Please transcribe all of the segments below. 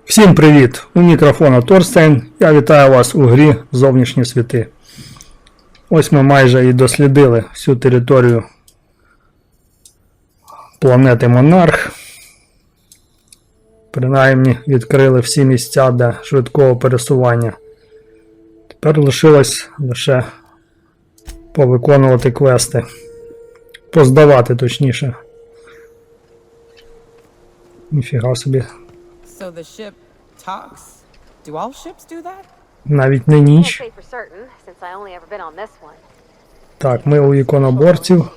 Всім привіт! У мікрофона Торстейн. Я вітаю вас у грі Зовнішні Світи. Ось ми майже і дослідили всю територію планети Монарх. Принаймні відкрили всі місця для швидкого пересування. Тепер лишилось лише повиконувати квести. Поздавати точніше. Ніфіга собі. So the ship talks? Do all ships do that? Навіть не ніч. Так, ми у іконоборців.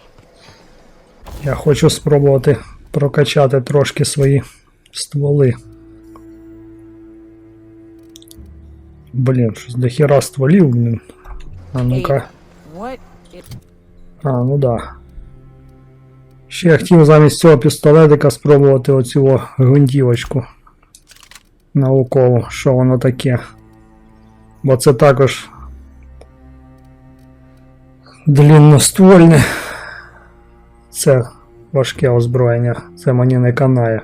Я хочу спробувати прокачати трошки свої стволи. Блін, щось до хіра стволів, блін. А ну-ка. А, ну да. Ще я хотів замість цього пістолетика спробувати оцю гвинтівочку. Науково, що воно таке. Бо це також длинноствольне. Це важке озброєння. Це мені не канає.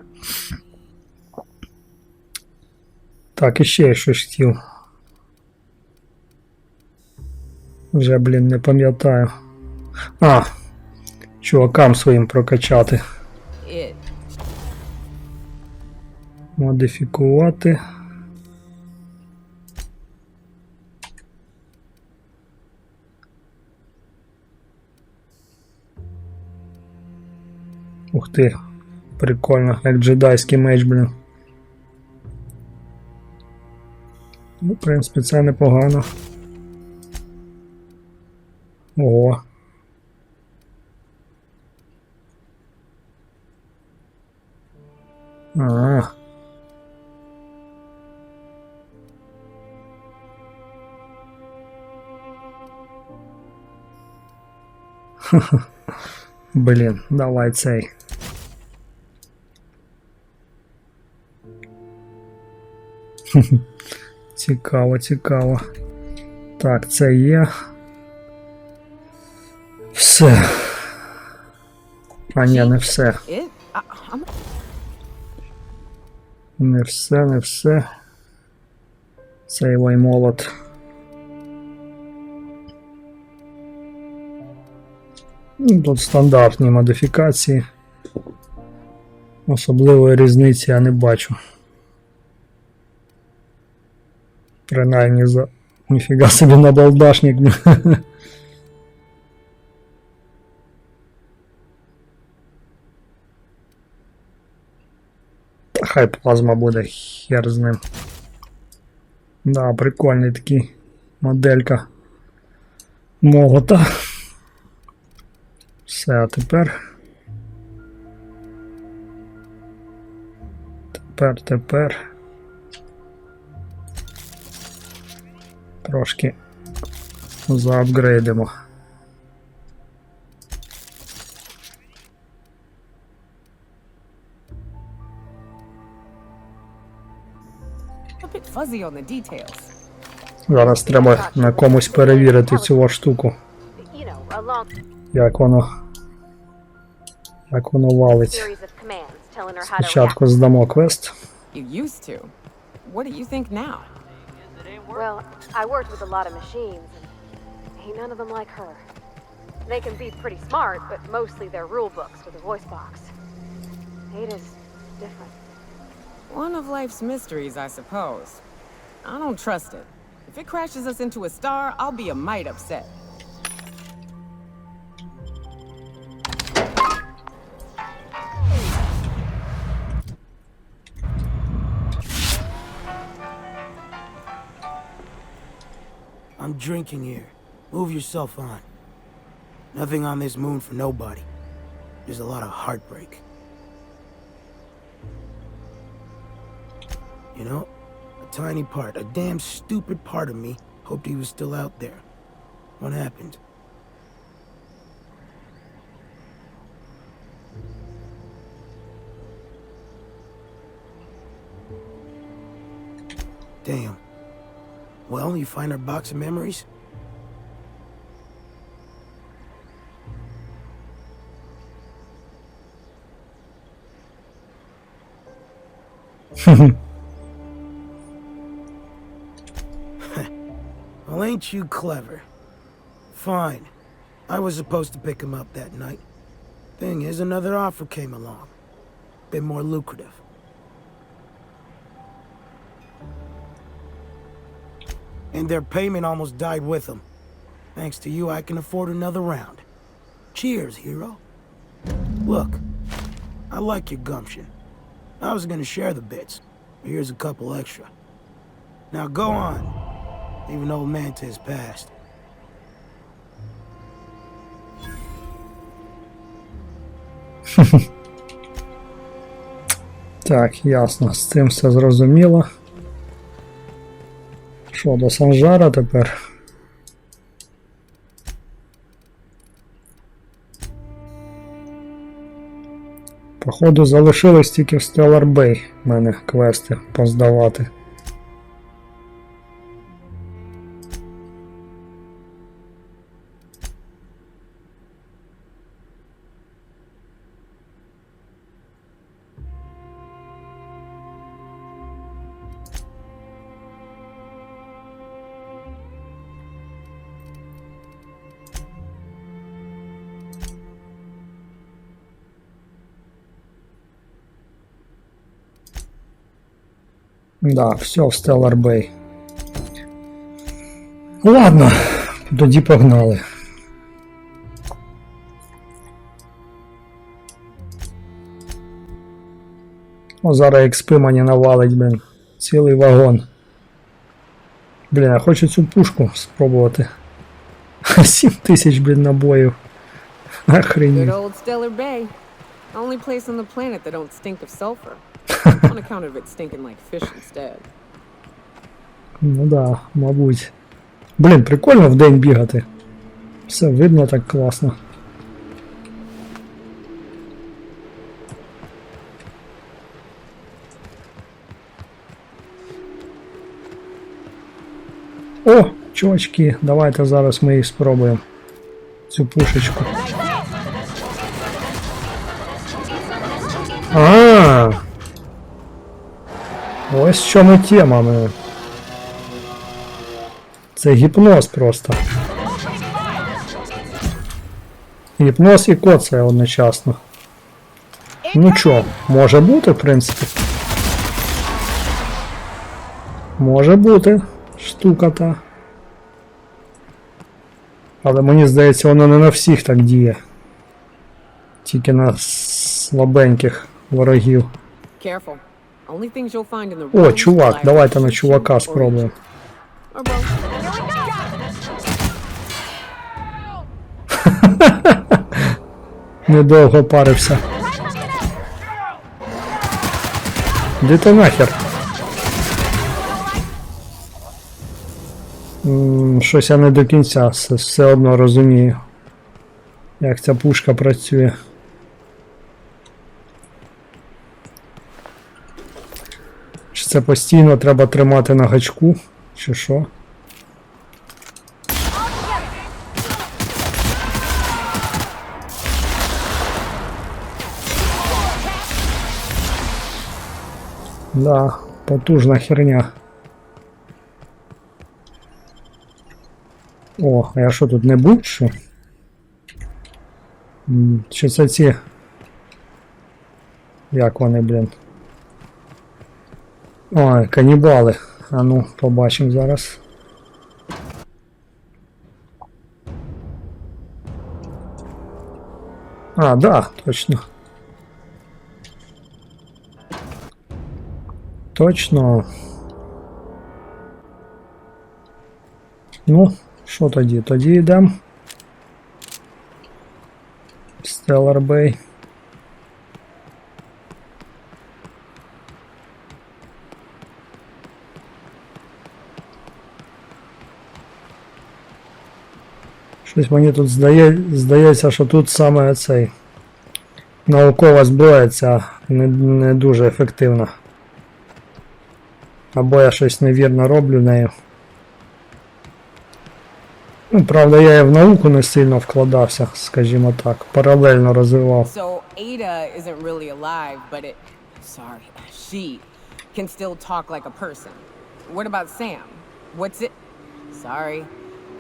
Так, іще я щось хотів. Вже, блін, не пам'ятаю. А, чувакам своїм прокачати. Модифікувати. Ух ти, прикольно, як джедайський меч, блін. Ну, в принципі, це непогано. Ого. Ага. Блін, давай цей. Цікаво, цікаво. Так, це є. Все. А ні, не все. Не все, не все. Цей ваймолот. Тут стандартні модифікації. Особливої різниці я не бачу. Принаймні за... Ніфіга собі набалдашник. Та хай плазма буде, хер з ним. Да, прикольний такий моделька молота. Все, а тепер трошки заапгрейдимо. Зараз треба на комусь перевірити цю штуку. Як воно валить. Спочатку здамо квест. Well, I worked with a lot of machines, and ain't none of them like her. They can be pretty smart, but mostly they're rule books with a voice box. Ada's different. One of life's mysteries, I suppose. I don't trust it. If it crashes us into a star, I'll be a mite upset. I'm drinking here. Move yourself on. Nothing on this moon for nobody. There's a lot of heartbreak. You know, a tiny part, a damn stupid part of me hoped he was still out there. What happened? Damn. Well, you find our box of memories? ain't you clever? Fine. I was supposed to pick him up that night. Thing is, another offer came along. Bit more lucrative. And their payment almost died with them. Thanks to you, I can afford another round. Cheers, hero. Look, I like your gumption. I was gonna share the bits, but here's a couple extra. Now go on, even old Mantis passed. Так, ясно, з цим все зрозуміло. Що, до Санжара тепер? Походу залишилось тільки в Stellar Bay в мене квести поздавати. Да, все в Stellar Bay. Ладно, тоді погнали. О, зараз експи мені навалить, блін. Цілий вагон. Блін, я хочу цю пушку спробувати. 7000, блін, набоїв. Охренеть. Good old Stellar Bay. Only place on the planet that don't stink of sulfur. On account of it stinking like fish instead. Ну да, мабуть. Блін, прикольно вдень бігати. Все видно так класно. О, чувачки, давайте зараз ми їх спробуємо. Цю пушечку. Ось в чому тема, ми. Це гіпноз просто. Гіпноз і коцає одночасно. Ну чо, може бути, в принципі. Може бути штука та. Але мені здається, воно не на всіх так діє. Тільки на слабеньких ворогів. Careful. Only things you'll find in the О, чувак, давайте на чувака спробуємо. Недовго парився. Де ти нахер? Щось я не до кінця все одно розумію, як ця пушка працює. Чи це постійно треба тримати на гачку, чи що? Да, потужна херня. О, а я що тут не був, що? Чи це ці? Як вони, блін? Ой, канібали. А ну, побачимо зараз. А, да, точно. Точно. Ну, що тоді? Тоді йдемо. Stellar Bay. Щось мені тут здається, що тут саме цей наукова зброя ця не дуже ефективна. Або я щось невірно роблю нею. Ну, правда, я і в науку не сильно вкладався, скажімо так, паралельно розвивав. So Ada isn't really alive, but she can still talk like a person. What about Sam? What's it? Sorry.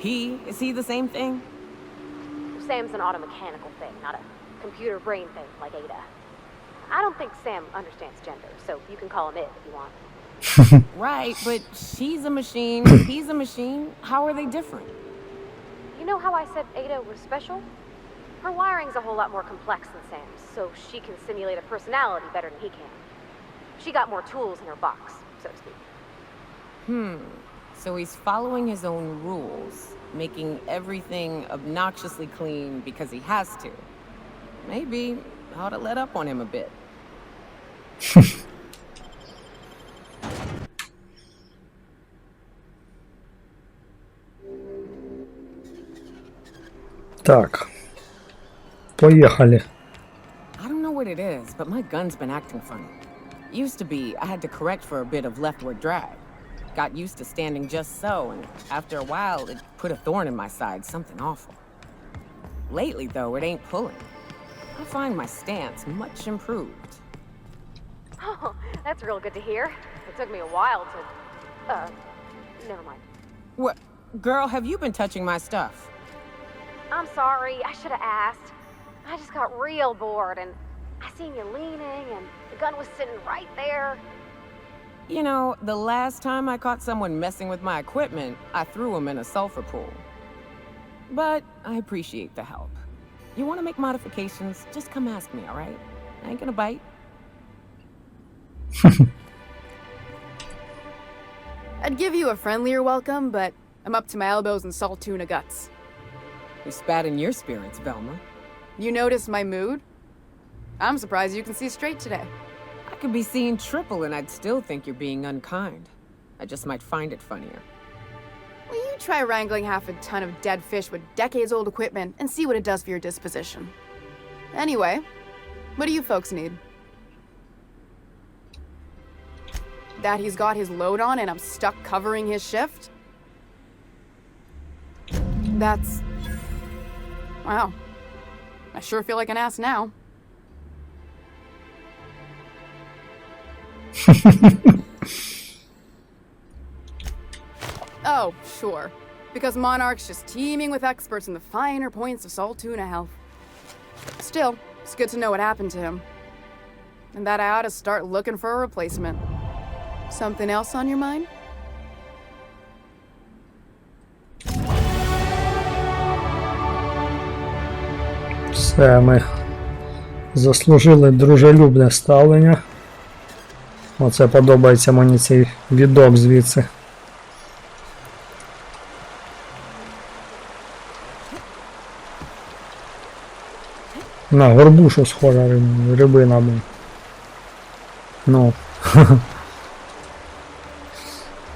Is he the same thing? Sam's an automechanical thing, not a computer brain thing like Ada. I don't think Sam understands gender, so you can call him it if you want. Right, but she's a machine, he's a machine. How are they different? You know how I said Ada was special? Her wiring's a whole lot more complex than Sam's, so she can simulate a personality better than he can. She got more tools in her box, so to speak. So he's following his own rules, making everything obnoxiously clean because he has to. Maybe I ought to let up on him a bit. Так. Поехали. I don't know what it is, but my gun's been acting funny. Used to be, I had to correct for a bit of leftward drag. Got used to standing just so, and after a while, it put a thorn in my side, something awful. Lately, though, it ain't pulling. I find my stance much improved. Oh, that's real good to hear. It took me a while to... never mind. What? Girl, have you been touching my stuff? I'm sorry, I should have asked. I just got real bored, and I seen you leaning, and the gun was sitting right there. You know, the last time I caught someone messing with my equipment, I threw him in a sulfur pool. But I appreciate the help. You want to make modifications, just come ask me, all right? I ain't gonna bite. I'd give you a friendlier welcome, but I'm up to my elbows in salt tuna guts. You spat in your spirits, Velma. You notice my mood? I'm surprised you can see straight today. I could be seeing triple and I'd still think you're being unkind. I just might find it funnier. Will you try wrangling half a ton of dead fish with decades-old equipment and see what it does for your disposition? Anyway, what do you folks need? That he's got his load on and I'm stuck covering his shift? That's... wow. I sure feel like an ass now. Oh, sure. Because Monarch's just teeming with experts in the finer points of salt tuna health. Still, it's good to know what happened to him. And that I ought to start looking for a replacement. Something else on your mind? Все, ми заслужили дружелюбне ставлення. Оце подобається мені цей відок звідси. На горбушу схожа рибина, блин. Ну.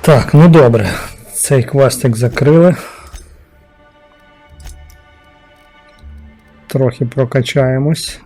Так, ну добре. Цей квестик закрили. Трохи прокачаємось.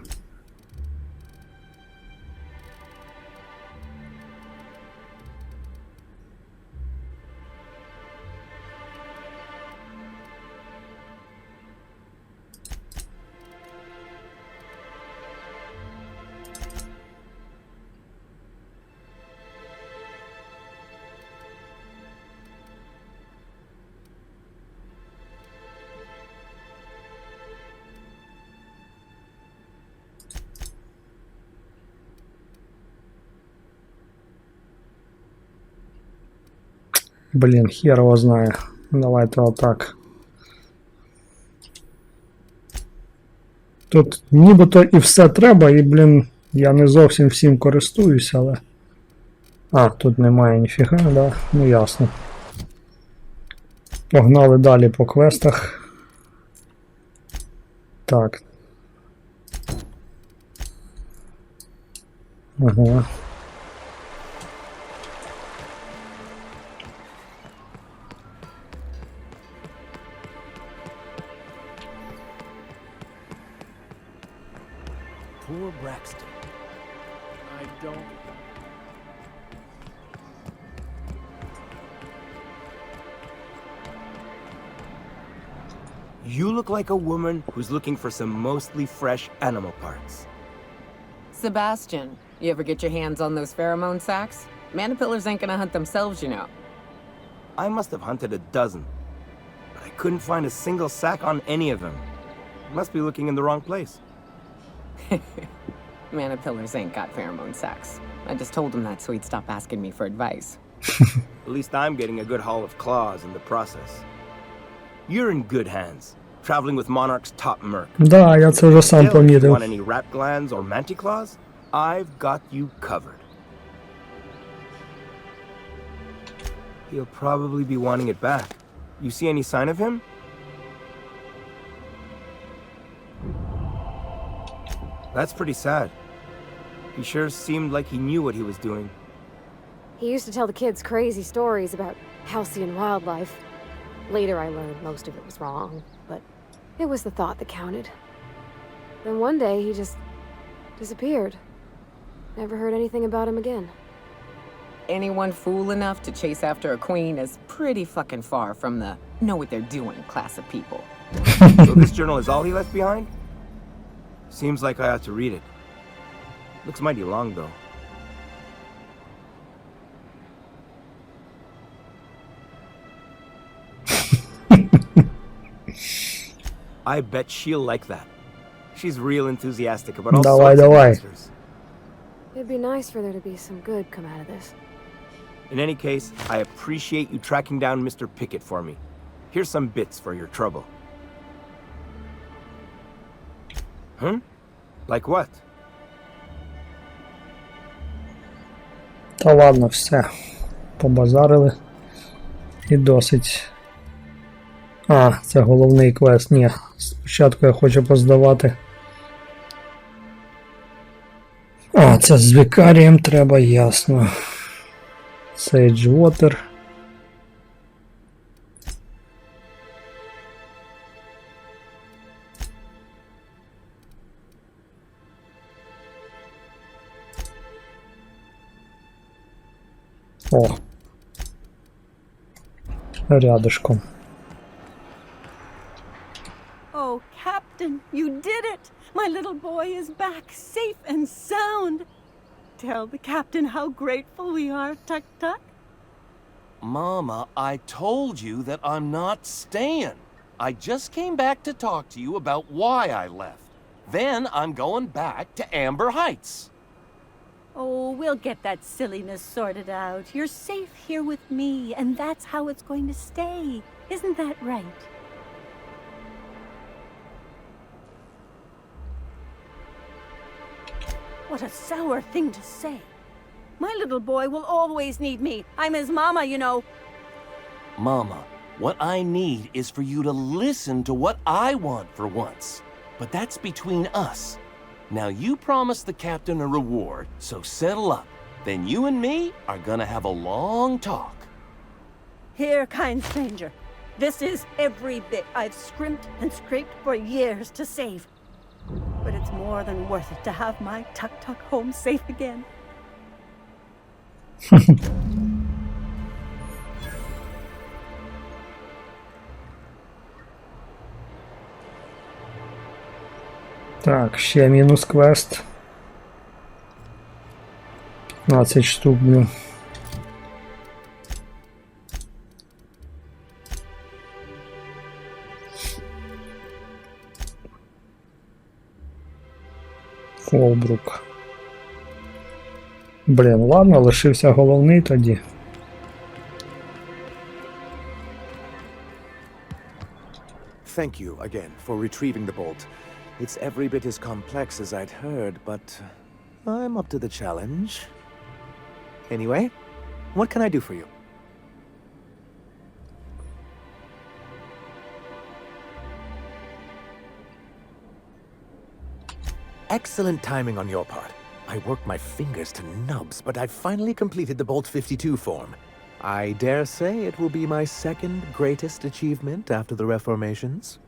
Блін, хер його знає. Давайте отак. Тут нібито і все треба, і, блін, я не зовсім всім користуюся, але... А, тут немає ніфіга, да? Ну ясно. Погнали далі по квестах. Так. Ага. Poor Braxton. I don't... You look like a woman who's looking for some mostly fresh animal parts. Sebastian, you ever get your hands on those pheromone sacs? Manipillars ain't gonna hunt themselves, you know. I must have hunted a dozen, couldn't find a single sack on any of them. Must be looking in the wrong place. Manipillars ain't got pheromone sacs. I just told him that so he'd stop asking me for advice. At least I'm getting a good haul of claws in the process. You're in good hands, traveling with Monarch's top merc. Да, я це вже сам Still, if you помітив. want any rat glands or manticlaws, I've got you covered. He'll probably be wanting it back. You see any sign of him? That's pretty sad. He sure seemed like he knew what he was doing. He used to tell the kids crazy stories about halcyon wildlife. Later I learned most of it was wrong, but it was the thought that counted. Then one day he just disappeared. Never heard anything about him again. Anyone fool enough to chase after a queen is pretty fucking far from the know what they're doing class of people. So this journal is all he left behind? Seems like I ought to read it. Looks mighty long, though. I bet she'll like that. She's real enthusiastic about all Давай, sorts of давай. monsters. It'd be nice for there to be some good come out of this. In any case, I appreciate you tracking down Mr. Pickett for me. Here's some bits for your trouble. Huh? Like what? Та ладно, все. Побазарили. І досить. А, це головний квест. Ні, спочатку я хочу поздавати. А, це з вікарієм треба, ясно. Сейджвотер. О. Рядышком. Oh, Captain, you did it! My little boy is back, safe and sound. Tell the captain how grateful we are, Tuck Tuck. Mama, I told you that I'm not staying. I just came back to talk to you about why I left. Then I'm going back to Amber Heights. Oh, we'll get that silliness sorted out. You're safe here with me, and that's how it's going to stay. Isn't that right? What a sour thing to say. My little boy will always need me. I'm his mama, you know. Mama, what I need is for you to listen to what I want for once. But that's between us. Now you promised the captain a reward, so settle up. Then you and me are gonna have a long talk. Here, kind stranger. This is every bit I've scrimped and scraped for years to save. But it's more than worth it to have my Tuck Tuck home safe again. Так, ще мінус квест. 15 штук, блін. Фолбрук. Блін, ладно, лишився головний тоді. Thank you again for retrieving the bolt. It's every bit as complex as I'd heard, but I'm up to the challenge. Anyway, what can I do for you? Excellent timing on your part. I worked my fingers to nubs, but I've finally completed the Bolt 52 form. I dare say it will be my second greatest achievement after the Reformations.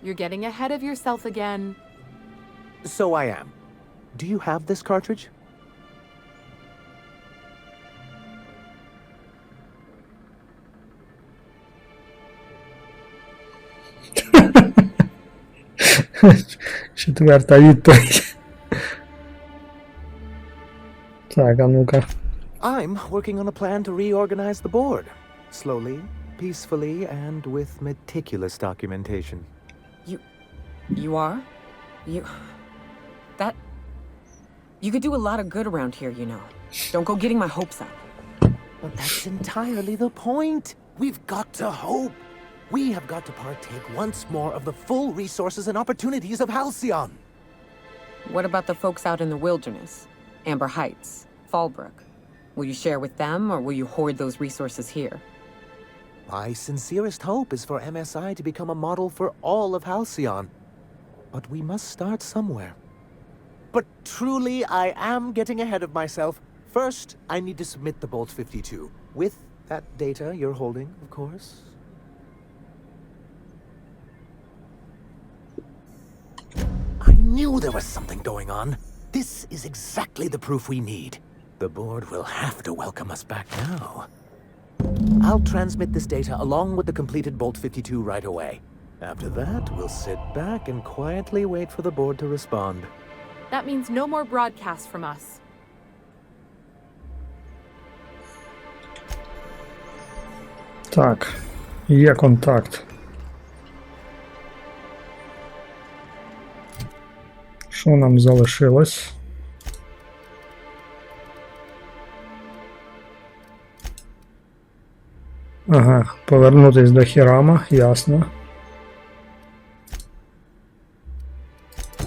You're getting ahead of yourself again. So I am. Do you have this cartridge? Четверта відповідь. Так, а ну-ка. I'm working on a plan to reorganize the board. Slowly, peacefully and with meticulous documentation. You are? You could do a lot of good around here, you know. Don't go getting my hopes up. But that's entirely the point. We've got to hope. We have got to partake once more of the full resources and opportunities of Halcyon. What about the folks out in the wilderness? Amber Heights, Fallbrook. Will you share with them, or will you hoard those resources here? My sincerest hope is for MSI to become a model for all of Halcyon. But we must start somewhere. But truly, I am getting ahead of myself. First, I need to submit the Bolt 52. With that data you're holding, of course. I knew there was something going on. This is exactly the proof we need. The board will have to welcome us back now. I'll transmit this data along with the completed Bolt 52 right away. After that, we'll sit back and quietly wait for the board to respond. That means no more broadcasts from us. Так, є контакт. Що нам залишилось? Ага, повернутись до Хірама, ясно.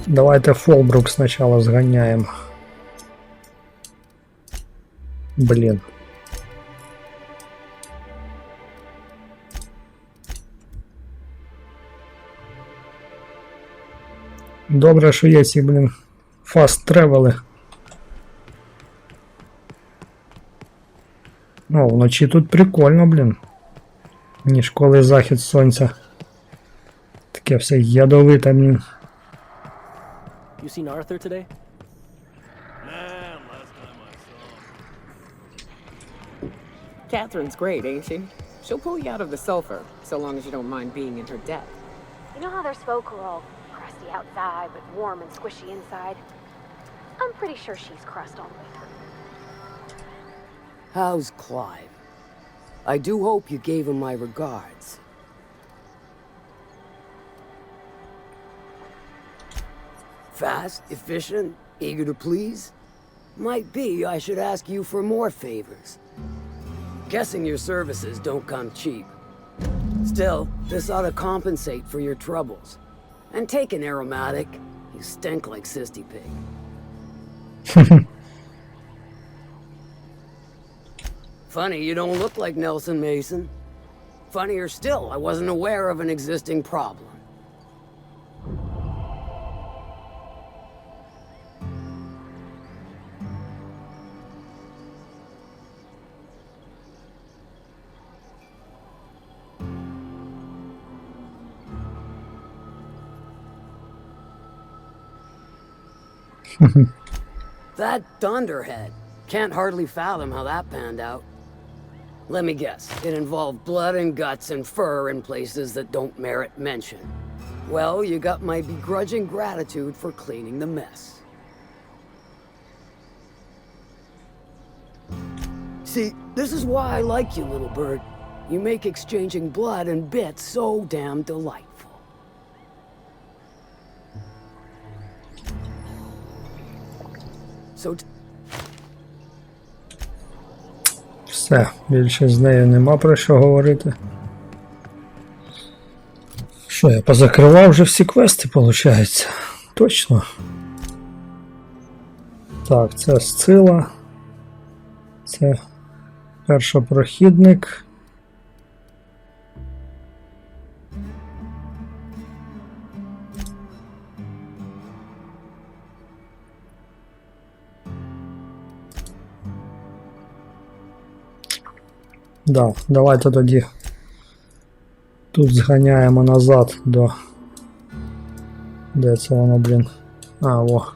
Давайте Фолбрук спочатку зганяємо. Блін. Добре, що є ці, блін, фаст-тревели. О, вночі тут прикольно, блін. Ніж коли захід сонця. Таке все ядовите, блін. You seen Arthur today? Catherine's great, ain't she? She'll pull you out of the sulfur, so long as you don't mind being in her debt. You know how there's folk who are all crusty outside but warm and squishy inside? I'm pretty sure she's crust all the way through. How's Clive? I do hope you gave him my regards. Fast, efficient, eager to please? Might be I should ask you for more favors. Guessing your services don't come cheap. Still, this ought to compensate for your troubles. And take an aromatic. You stink like Sisty Pig. Funny you don't look like Nelson Mason. Funnier still, I wasn't aware of an existing problem. That dunderhead. Can't hardly fathom how that panned out. Let me guess, it involved blood and guts and fur in places that don't merit mention. Well, you got my begrudging gratitude for cleaning the mess. See, this is why I like you, little bird. You make exchanging blood and bits so damn delightful. So Все, більше з нею нема про що говорити. Що, я позакривав вже всі квести, виходить? Точно. Так, це Сцила. Це першопрохідник. Да, давайте тоді тут зганяємо назад до... Де це воно, блін? А, о.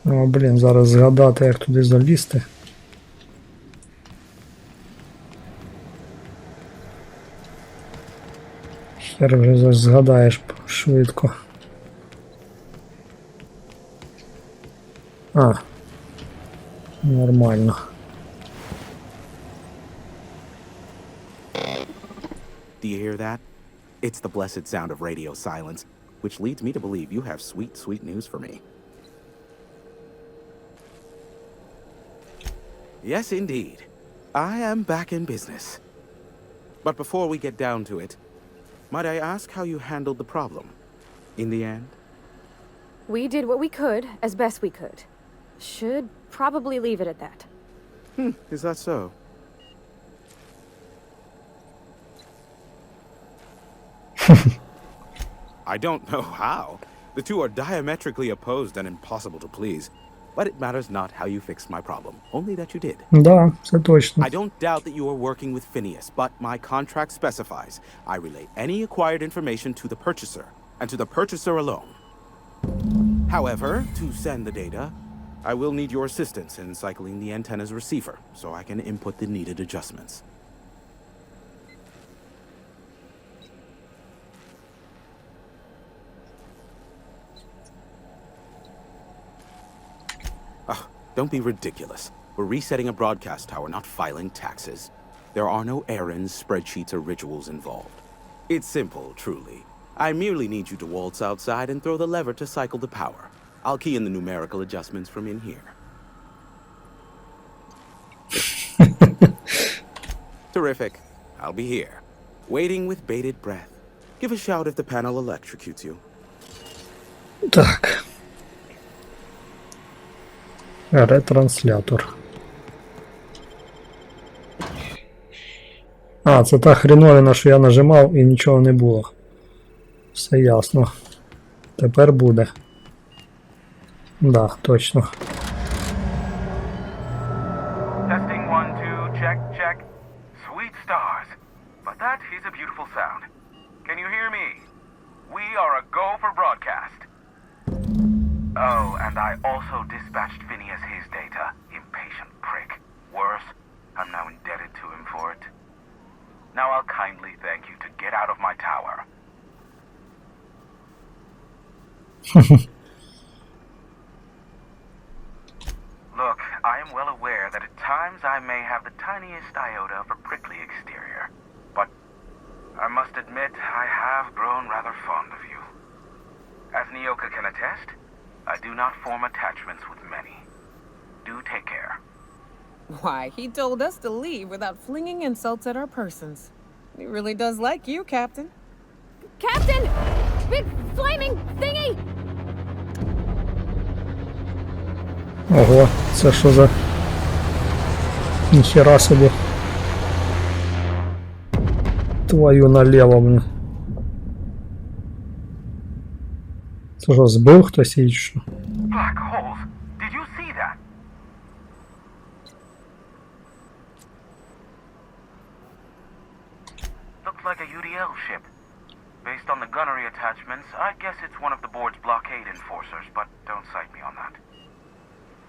О, блін, зараз згадати, як туди залізти. Хер вже згадаєш швидко. А. Нормально. Do you hear that? It's the blessed sound of radio silence, which leads me to believe you have sweet, sweet news for me. Yes, indeed. I am back in business. But before we get down to it, might I ask how you handled the problem? In the end? We did what we could, as best we could. Should probably leave it at that. Is that so? I don't know how. The two are diametrically opposed and impossible to please. But it matters not how you fixed my problem, only that you did. Да, це точно. I don't doubt that you are working with Phineas, but my contract specifies I relay any acquired information to the purchaser, and to the purchaser alone. However, to send the data, I will need your assistance in cycling the antenna's receiver, so I can input the needed adjustments. Don't be ridiculous. We're resetting a broadcast tower, not filing taxes. There are no errands, spreadsheets, or rituals involved. It's simple, truly. I merely need you to waltz outside and throw the lever to cycle the power. I'll key in the numerical adjustments from in here. Terrific. I'll be here, waiting with bated breath. Give a shout if the panel electrocutes you. Так. Ретранслятор. А, це та хреновина, що я нажимав і нічого не було. Все ясно. Тепер буде. Да, точно. Testing 1, 2, check, check. Sweet stars. But that is a beautiful sound. Can you hear me? We are a go for broadcast. Oh, and I also dispatched Phineas his data. Impatient prick. Worse, I'm now indebted to him for it. Now I'll kindly thank you to get out of my tower. Look, I am well aware that at times I may have the tiniest iota of a prickly exterior. But I must admit I have grown rather fond of you. As Nyoka can attest, I do not form attachments with many. Do take care. Why, he told us to leave without flinging insults at our persons. He really does like you, Captain. Captain! Big flaming thingy! Ого, це що за... Ніхера собі. Твою наліво, блин. Це що, збив хтось і що? Black holes. Did you see that? Looks like a UDL ship. Based on the gunnery attachments, I guess it's one of the board's blockade enforcers, but don't cite me on that.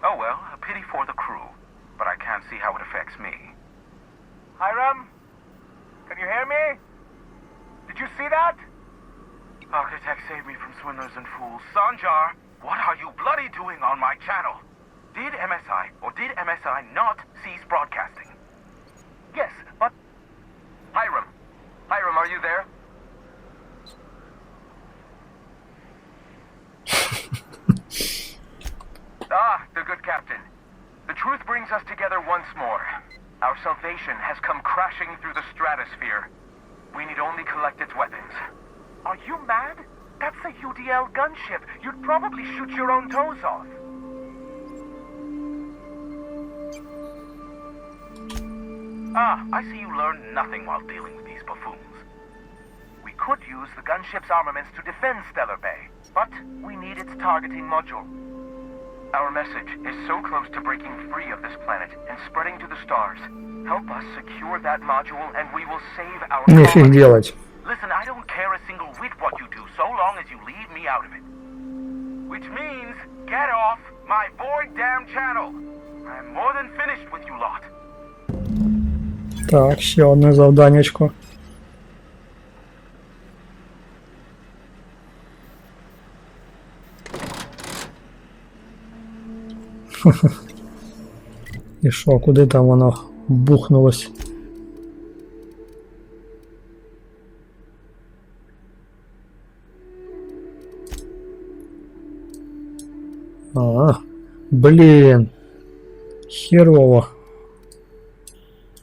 Oh well, a pity for the crew, but I can't see how it affects me. Hiram? Can you hear me? Did you see that? Architect saved me from swindlers and fools. Sanjar, what are you bloody doing on my channel? Did MSI or did MSI not cease broadcasting? Yes, but... Hiram. Hiram, are you there? The good captain. The truth brings us together once more. Our salvation has come crashing through the stratosphere. We need only collect its weapons. Are you mad? That's a UDL gunship. You'd probably shoot your own toes off. I see you learned nothing while dealing with these buffoons. We could use the gunship's armaments to defend Stellar Bay, but we need its targeting module. Our message is so close to breaking free of this planet and spreading to the stars. Help us secure that module and we will save our Нефиг делать. Listen, I don't care a single whit what you do, so long as you leave me out of it. Which means, get off my void damn channel. I'm more than finished with you lot. Так, ще одне завданнячко. І що, куди там воно бухнулось? Блін. Херово.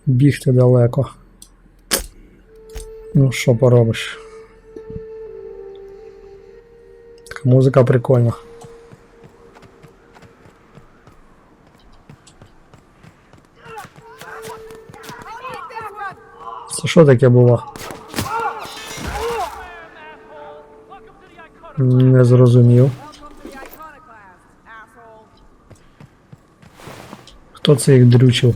Бігти далеко. Ну, що поробиш? Така музика прикольна. Це що таке було? Не зрозумів. Хто це їх дрючив?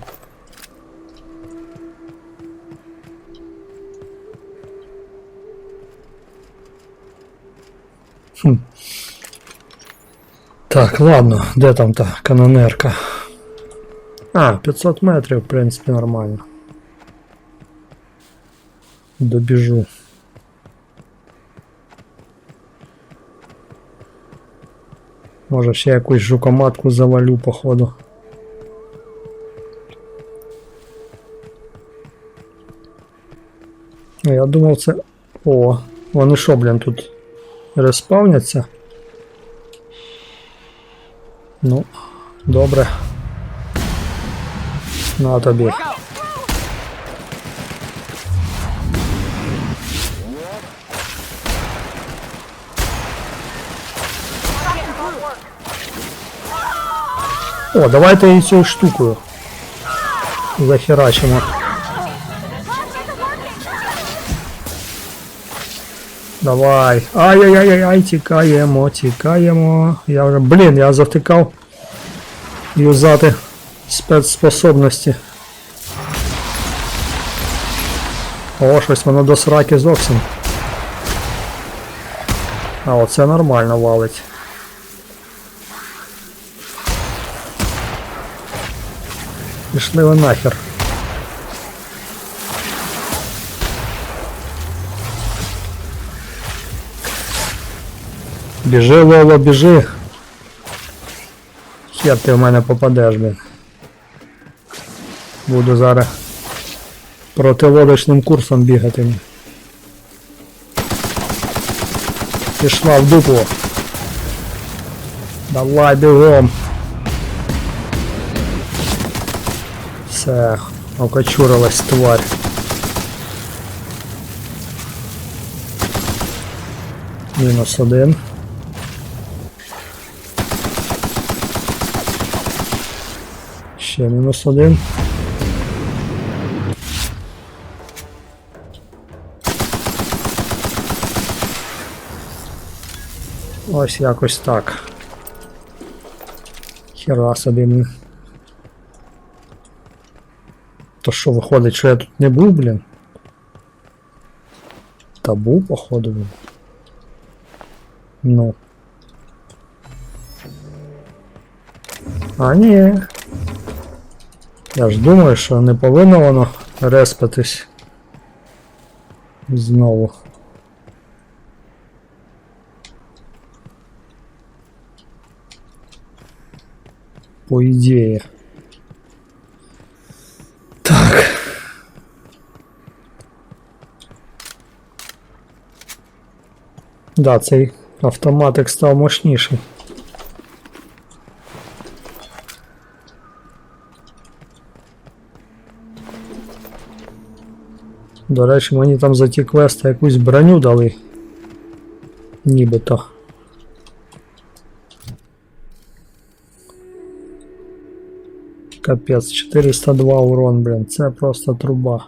Так, ладно, де там та канонерка? 500 метрів, в принципі, нормально. Добіжу. Може ще якусь жукоматку завалю, походу. Я думав це... О, вони що, блін, тут респавняться? Ну, добре. На тобі. О, давайте і цією штукою захерачимо. Давай. Ай-яй-яй-яй, тікаємо, тікаємо. Я вже, блін, я завтикав юзати спецспособності. О, щось воно до сраки зовсім. А оце нормально валить. Пішли ви нахер. Біжи, Лоло, біжи. Хер ти в мене попадеш, блін. Буду зараз протилодочним курсом бігати. Пішла в дупу. Давай, бігом. Все, окочурилась тварь. -1. Ще -1. Ось якось так. Хера собі. То що виходить, що я тут не був, блін? Та був, походу, блін. Ну. А ні. Я ж думаю, що не повинно воно респатись. Знову. По ідеї. Так. Да, цей автоматик став мощніший. До речі, мені там за ті квести якусь броню дали. Нібито. Капець, 402 урон, блін, це просто труба.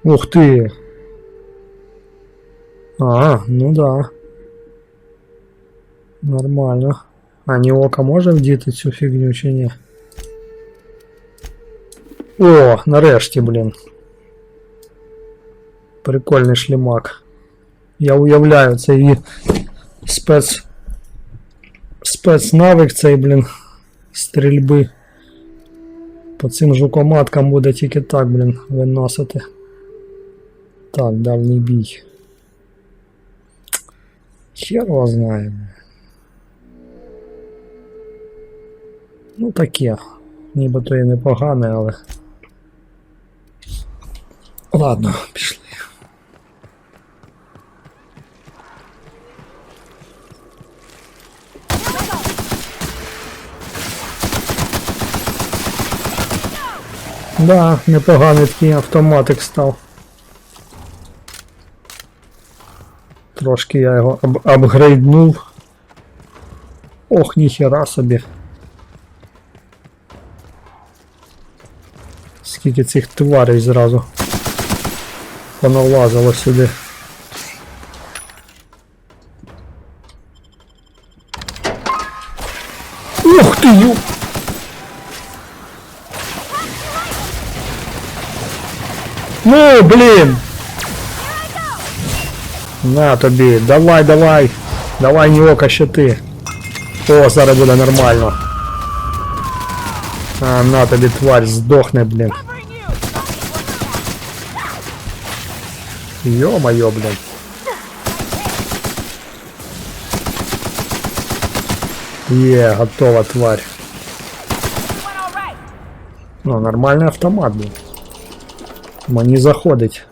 Ух ти! Ну да. Нормально. А Ніока може вдіти цю фігню чи ні? О, нарешті, блін. Прикольний шлемак. Я уявляю, це її спецнавик цей, блін, стрільби. По цим жукоматкам буде тільки так, блін, виносити. Так, дальній бій. Хер його знає. Ну таке. Нібито і непогане, але... Ладно, пішли. Да, непоганий такий автоматик став. Трошки я його апгрейднув. Ох, ніхера собі. Скільки цих тварей зразу поналазило сюди. Ух ти ю! Ну, блін! На тобі, давай, давай! Давай, не ока, ще ти! О, зараз буде нормально! А, на тобі, тварь, здохне, блін! Ё-моё, блин! Готова, тварь! Ну, нормальний автомат, блін! Мені заходить.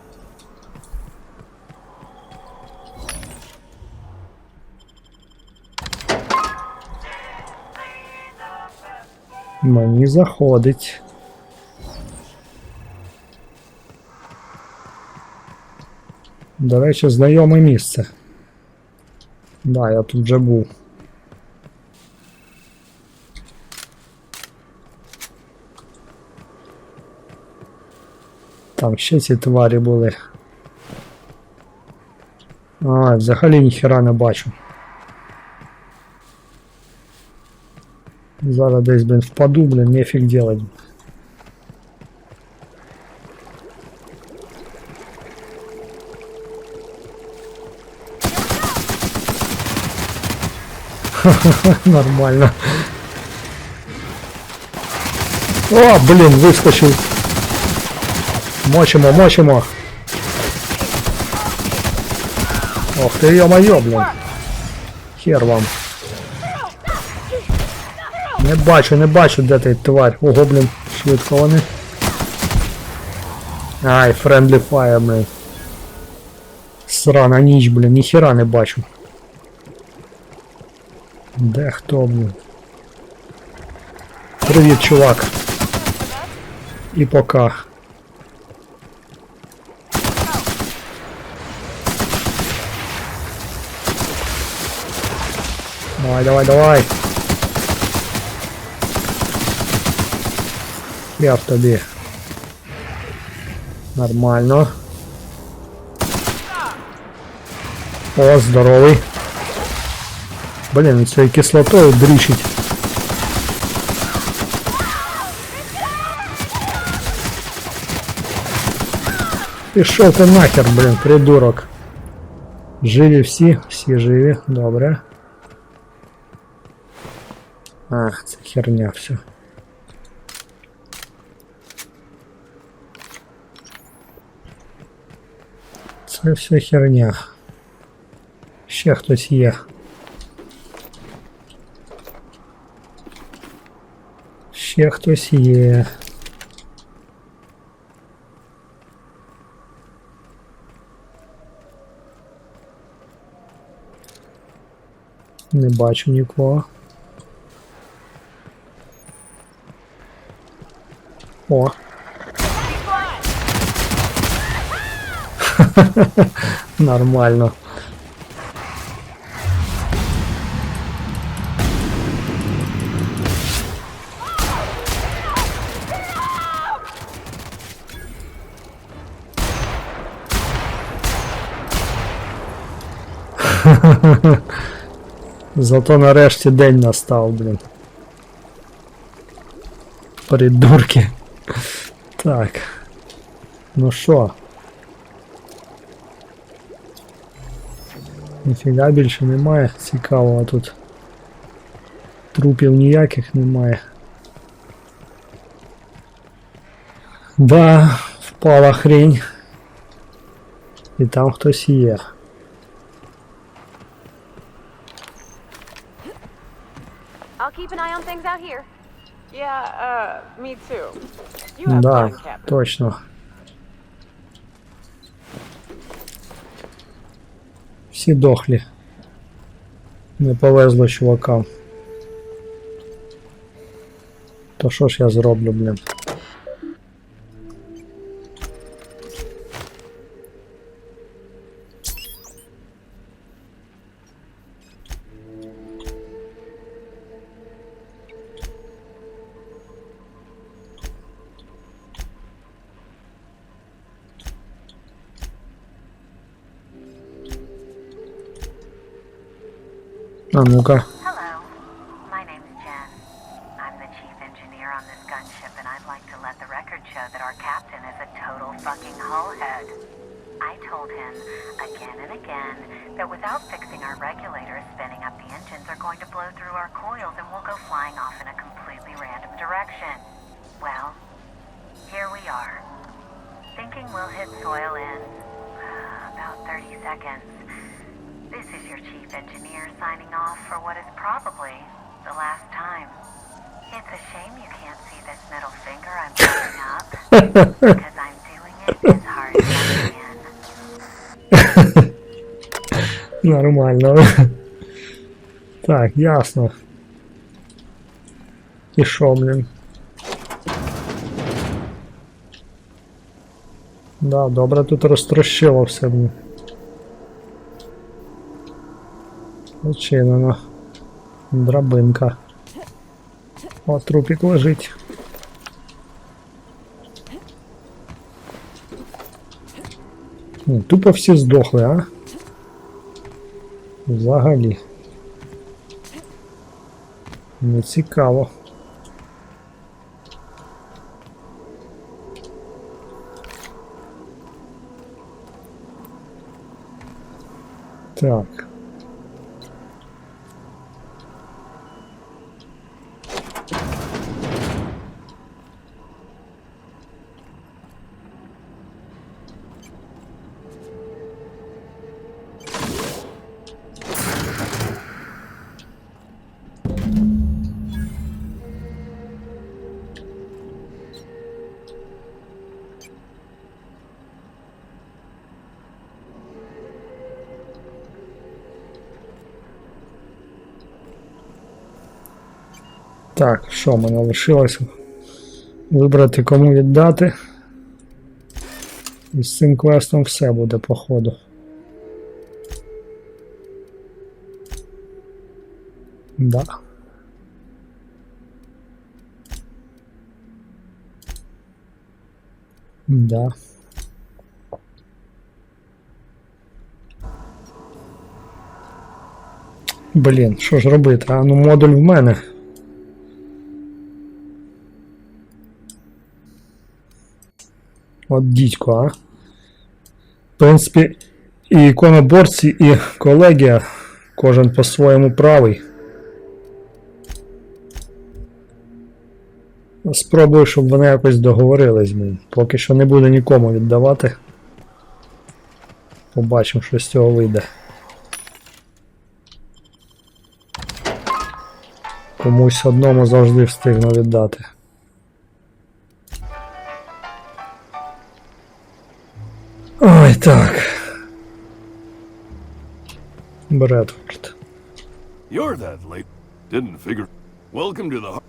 Мені заходить. До речі, знайоме місце. Да, я тут вже був. Там ще ці тварі були. А, взагалі ніхера не бачу. Зараз десь, блин, впаду, блин, нефиг делать. Нормально. О, блин, выскочил. Мочимо, мочимо. Ох ты, ё-моё, блин. Хер вам. Не бачу, де ти, тварь. Ого, блин, швидко вони. Ай, friendly fire, блин. Срана ніч, блин, ніхера не бачу. Де хто, блин? Привіт, чувак. І пока. Давай, давай, давай. Я в тобі. Нормально. О, здоровий. Блін, цією кислотою дрічить. Пішов ти нахер, блін, придурок. Живі всі? Всі живі, добре. Ах, це херня все. Це все херня. Ще хтось є. Ще хтось є. Не бачу нікого. О. Нормально. Зато нарешті день настав, блін. Придурки. Так. Ну що? Ніфіга більше немає. Цікавого тут. Трупів ніяких немає. Да, впала хрень. І там хтось є. I'll keep an eye on things out here. Yeah, me too. You have Да, fun, Captain. точно. Всі дохлі. Не повезло чувакам. То що ж я зроблю, блін? А ну-ка. Hello, my name's Jen. I'm the chief engineer on this gunship, and I'd like to let the record show that our captain is a total fucking hullhead. I told him again and again that without fixing our regulators, spinning up the engines are going to blow through our coils and we'll go flying off in a completely random direction. Well, here we are. Thinking we'll hit soil in about 30 seconds. This is your chief engineer signing off for what is probably the last time. It's a shame you can't see this middle finger I'm putting up, because I'm doing it as hard as I can. Нормально. Так, ясно. І шо, блін? Да, добре тут розтрощило все, блін. Зачинено. Драбинка. О, трупик лежить. Тупо всі здохли, а? Взагалі. Не цікаво. Так. Так, що мене лишилось? Вибрати, кому віддати. І з цим квестом все буде, походу. Да. Да. Блін, що ж робити? А ну модуль в мене. От дідько, а. В принципі, і іконоборці, і колегія, кожен по-своєму правий. Спробую, щоб вони якось договорились, блін. Поки що не буду нікому віддавати. Побачимо, що з цього вийде. Комусь одному завжди встигну віддати. Ой, так. Бредфорд. You're that late. Didn't figure. Welcome to the...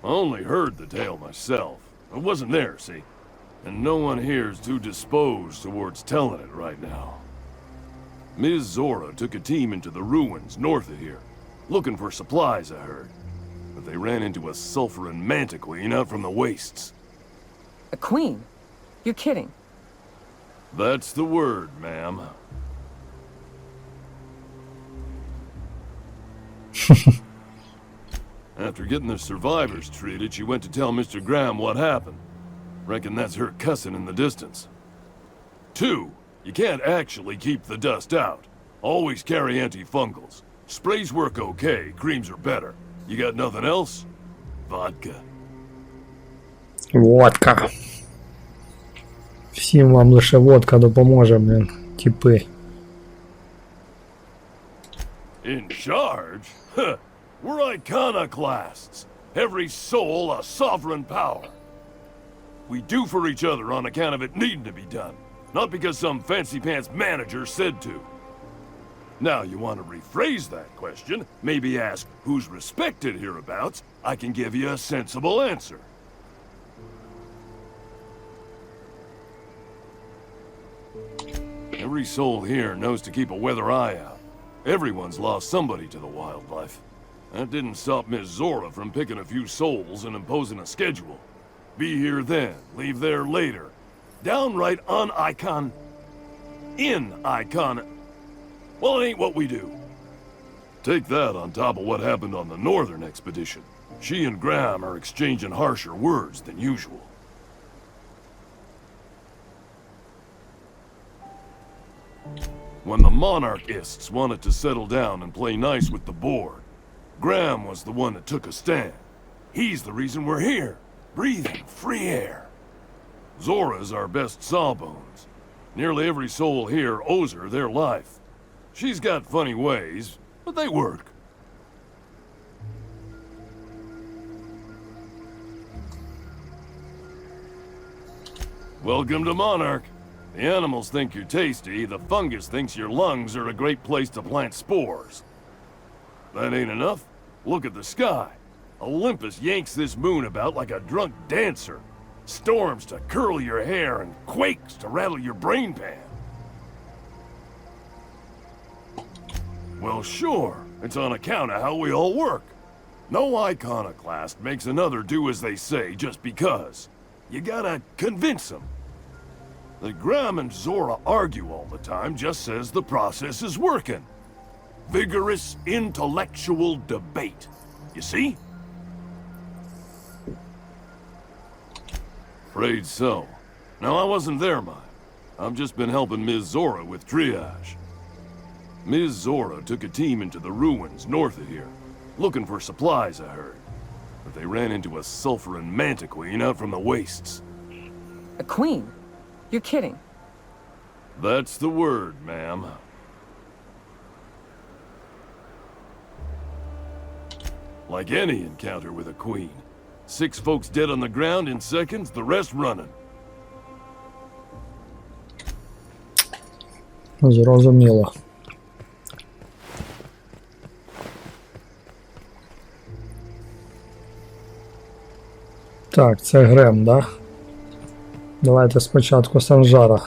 Only heard the tale myself. I wasn't there, see? And no one here's too disposed towards telling it right now. Ms. Zora took a team into the ruins north of here, looking for supplies, I heard. But they ran into a sulfurin mantiqueen out from the wastes. A queen? You're kidding. That's the word, ma'am. After getting the survivors treated, she went to tell Mr. Graham what happened. Reckon that's her cussing in the distance. 2, you can't actually keep the dust out. Always carry antifungals. Sprays work okay, creams are better. You got nothing else? Vodka. Водка. Всім вам лише водка допоможе, блін, тіпи. In charge? Huh. We're iconoclasts. Every soul a sovereign power. We do for each other on account of it needing to be done, not because some fancy-pants manager said to. Now, you want to rephrase that question, maybe ask who's respected hereabouts, I can give you a sensible answer. Every soul here knows to keep a weather eye out. Everyone's lost somebody to the wildlife. That didn't stop Miss Zora from picking a few souls and imposing a schedule. Be here then, leave there later. Downright un-icon... in-icon... Well, it ain't what we do. Take that on top of what happened on the northern expedition. She and Graham are exchanging harsher words than usual. When the monarchists wanted to settle down and play nice with the board, Graham was the one that took a stand. He's the reason we're here, breathing free air. Zora's our best sawbones. Nearly every soul here owes her their life. She's got funny ways, but they work. Welcome to Monarch. The animals think you're tasty, the fungus thinks your lungs are a great place to plant spores. That ain't enough? Look at the sky. Olympus yanks this moon about like a drunk dancer. Storms to curl your hair and quakes to rattle your brain pan. Well, sure. It's on account of how we all work. No iconoclast makes another do as they say just because. You gotta convince them. That Graham and Zora argue all the time just says the process is working. Vigorous intellectual debate. You see? Afraid so. No, I wasn't there, mine. I've just been helping Ms. Zora with triage. Ms. Zora took a team into the ruins north of here, looking for supplies, I heard. But they ran into a sulfurin mantiqueen out from the wastes. A queen? You're kidding. That's the word, ma'am. Like any encounter with a queen. 6 folks dead on the ground in seconds, the rest running. Зрозуміло. Так, це Грем, да? Давайте спочатку Санжара.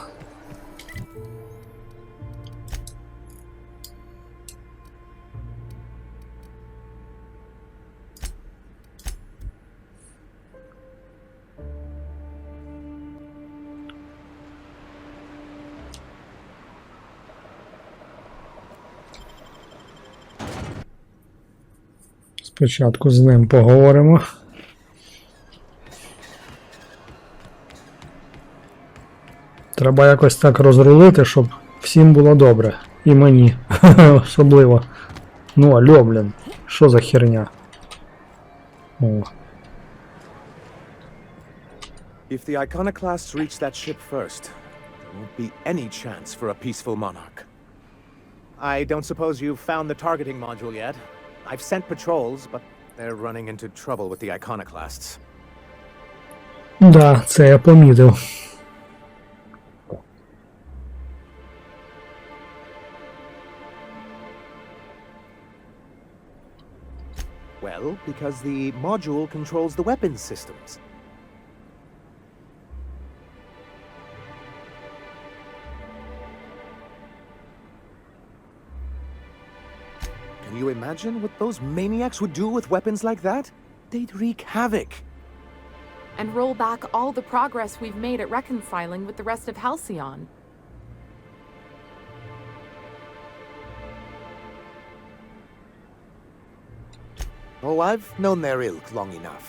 Спочатку з ним поговоримо. Треба якось так розрулити, щоб всім було добре. І мені. Особливо. Ну, алло, блін. Що за херня? О. If the iconoclasts reach that ship first, there won't be any chance for a peaceful monarch. I don't suppose you've found the targeting module yet. I've sent patrols, but they're running into trouble with the iconoclasts. Да, це я помітив. Well, because the module controls the weapons systems. Can you imagine what those maniacs would do with weapons like that? They'd wreak havoc. And roll back all the progress we've made at reconciling with the rest of Halcyon. Oh, I've known their ilk long enough.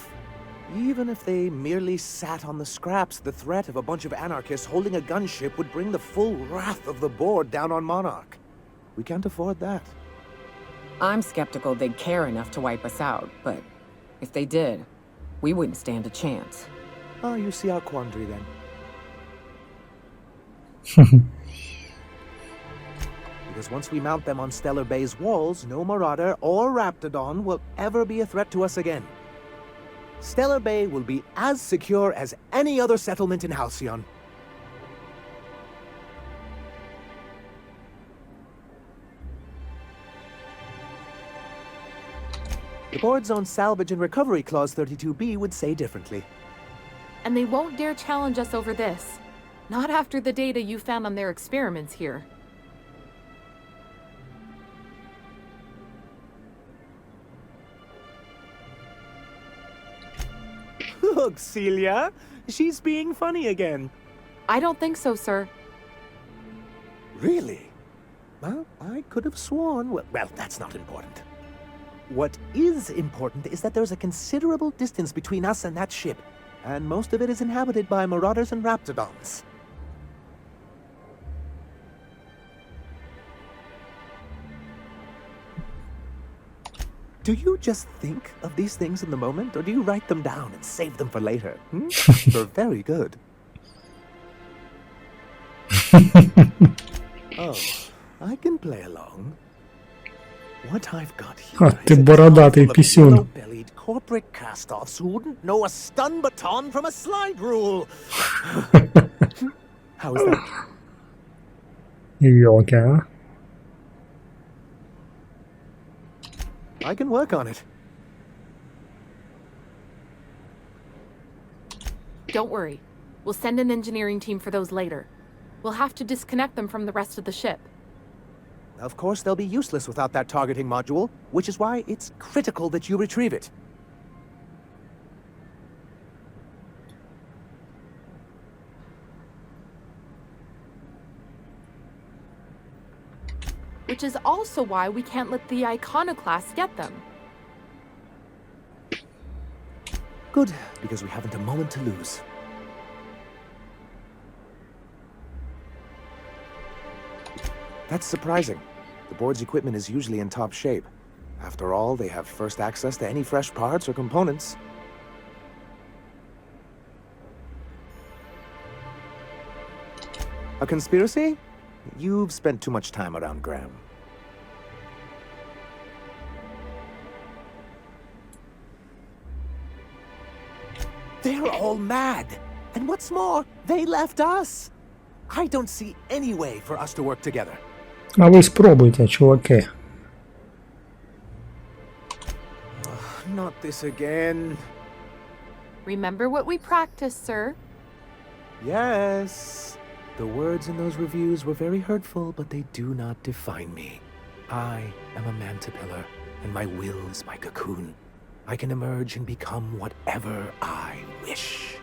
Even if they merely sat on the scraps, the threat of a bunch of anarchists holding a gunship would bring the full wrath of the board down on Monarch. We can't afford that. I'm skeptical they'd care enough to wipe us out, but if they did, we wouldn't stand a chance. Oh, you see our quandary then. because once we mount them on Stellar Bay's walls, no Marauder or Raptidon will ever be a threat to us again. Stellar Bay will be as secure as any other settlement in Halcyon. The board's own salvage and recovery clause 32B would say differently. And they won't dare challenge us over this. Not after the data you found on their experiments here. Look, Celia, she's being funny again. I don't think so, sir. Really? Well, I could have sworn... Well, that's not important. What is important is that there's a considerable distance between us and that ship, and most of it is inhabited by Marauders and Raptidons. Do you just think of these things in the moment, or do you write them down and save them for later? They're very good. Oh, I can play along. What I've got here Ти бородатий пісюн. bellied corporate cast-offs who wouldn't know a stun baton from a slide rule. How is that? Йоке, а? I can work on it. Don't worry. We'll send an engineering team for those later. We'll have to disconnect them from the rest of the ship. Of course, they'll be useless without that targeting module, which is why it's critical that you retrieve it. Which is also why we can't let the iconoclasts get them. Good, because we haven't a moment to lose. That's surprising. The board's equipment is usually in top shape. After all, they have first access to any fresh parts or components. A conspiracy? You've spent too much time around Graham. They're all mad! And what's more, they left us! I don't see any way for us to work together. А ви спробуйте, чуваки. Not this again. Remember what we practiced, sir? Yes. The words in those reviews were very hurtful, but they do not define me. I am a mantipillar, and my will is my cocoon. I can emerge and become whatever I wish.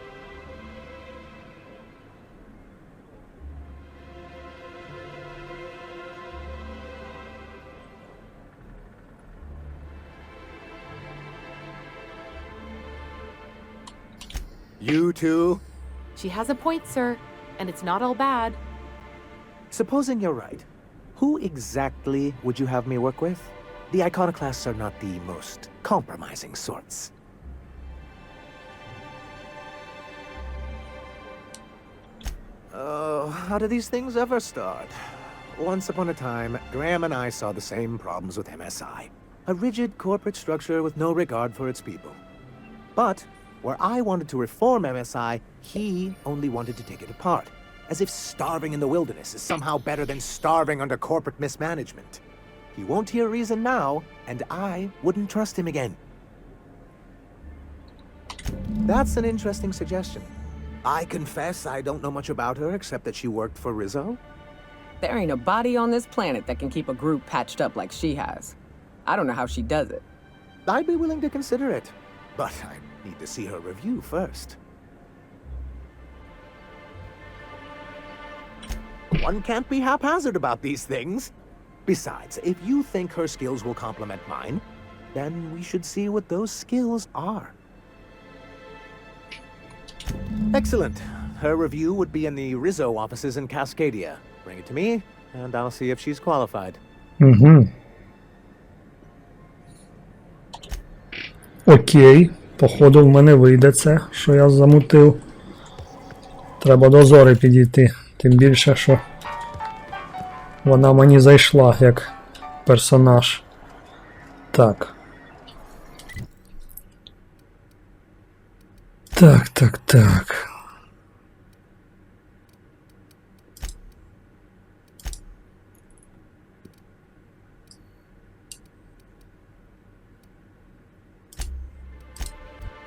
You too? She has a point, sir, and it's not all bad. Supposing you're right, who exactly would you have me work with? The iconoclasts are not the most compromising sorts. Oh, how do these things ever start? Once upon a time, Graham and I saw the same problems with MSI. A rigid corporate structure with no regard for its people. But where I wanted to reform MSI, he only wanted to take it apart. As if starving in the wilderness is somehow better than starving under corporate mismanagement. He won't hear reason now, and I wouldn't trust him again. That's an interesting suggestion. I confess I don't know much about her except that she worked for Rizzo. There ain't a body on this planet that can keep a group patched up like she has. I don't know how she does it. I'd be willing to consider it, but I need to see her review first. One can't be haphazard about these things. Besides, if you think her skills will complement mine, then we should see what those skills are. Excellent. Her review would be in the Rizzo offices in Cascadia. Bring it to me, and I'll see if she's qualified. Окей. Походу в мене вийде це, що я замутив. Треба до Зори підійти. Тим більше, що Вона мені зайшла як персонаж. Так. Так.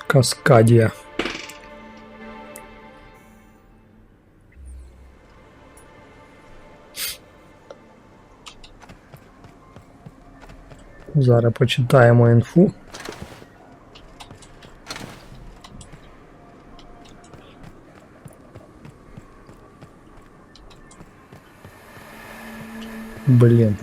Каскадія. Зараз почитаємо інфу. Блін.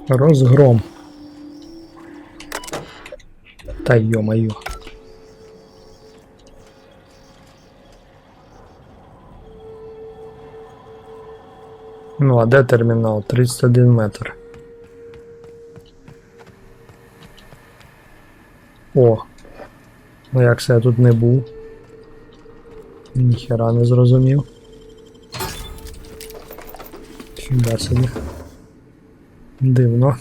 Розгром. Та йо-моє. Ну, а де термінал? 31 метр. О! Ну як це я тут не був? Ніхера не зрозумів. Фіга собі. Дивно.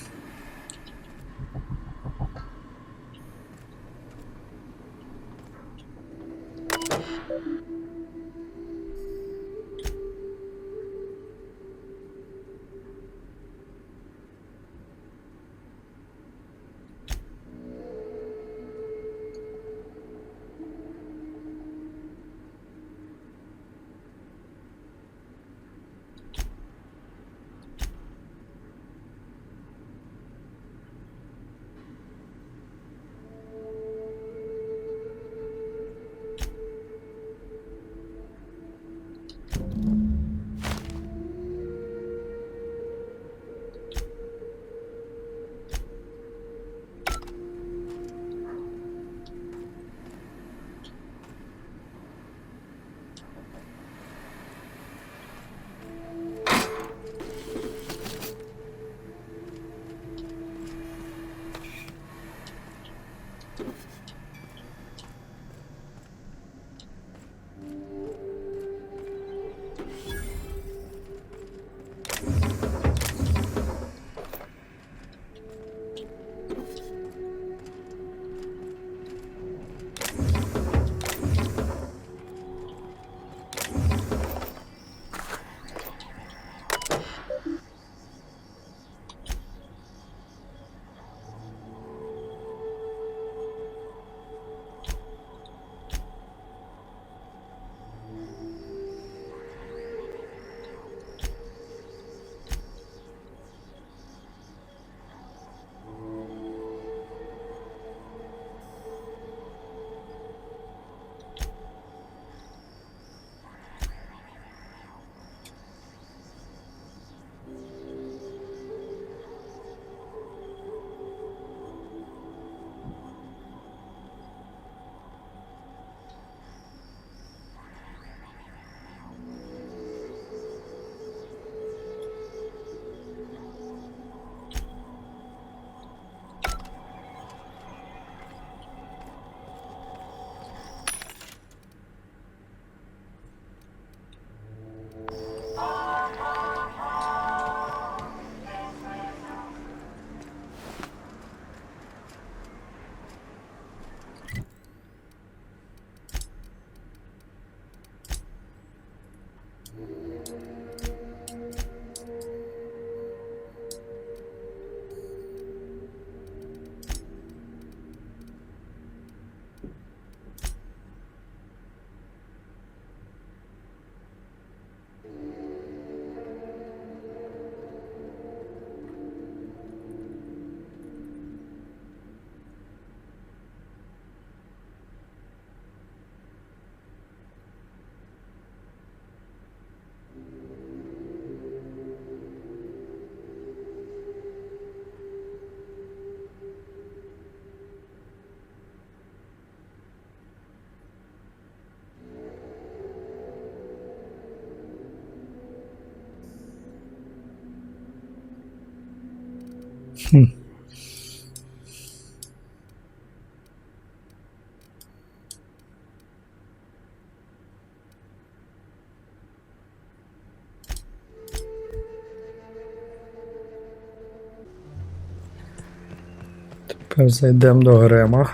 Тепер зайдемо до Грема.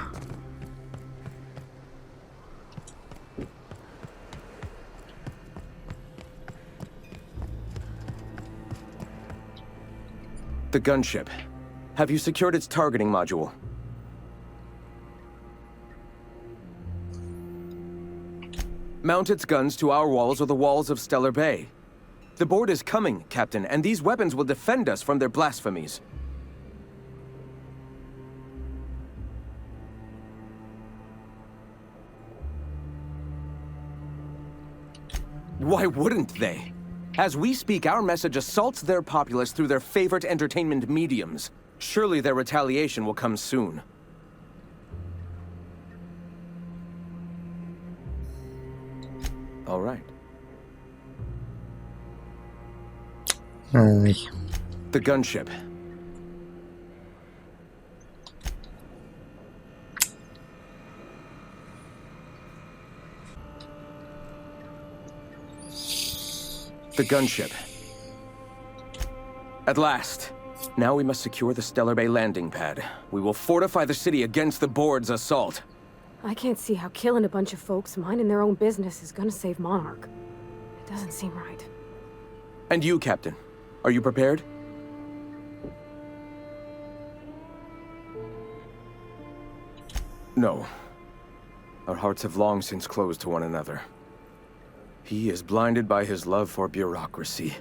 The gunship. Have you secured its targeting module? Mount its guns to our walls or the walls of Stellar Bay. The board is coming, Captain, and these weapons will defend us from their blasphemies. Why wouldn't they? As we speak, our message assaults their populace through their favorite entertainment mediums. Surely their retaliation will come soon. All right. The gunship. The gunship. At last. Now we must secure the Stellar Bay landing pad. We will fortify the city against the board's assault. I can't see how killing a bunch of folks minding their own business is gonna save Monarch. It doesn't seem right. And you, Captain. Are you prepared? No. Our hearts have long since closed to one another. He is blinded by his love for bureaucracy.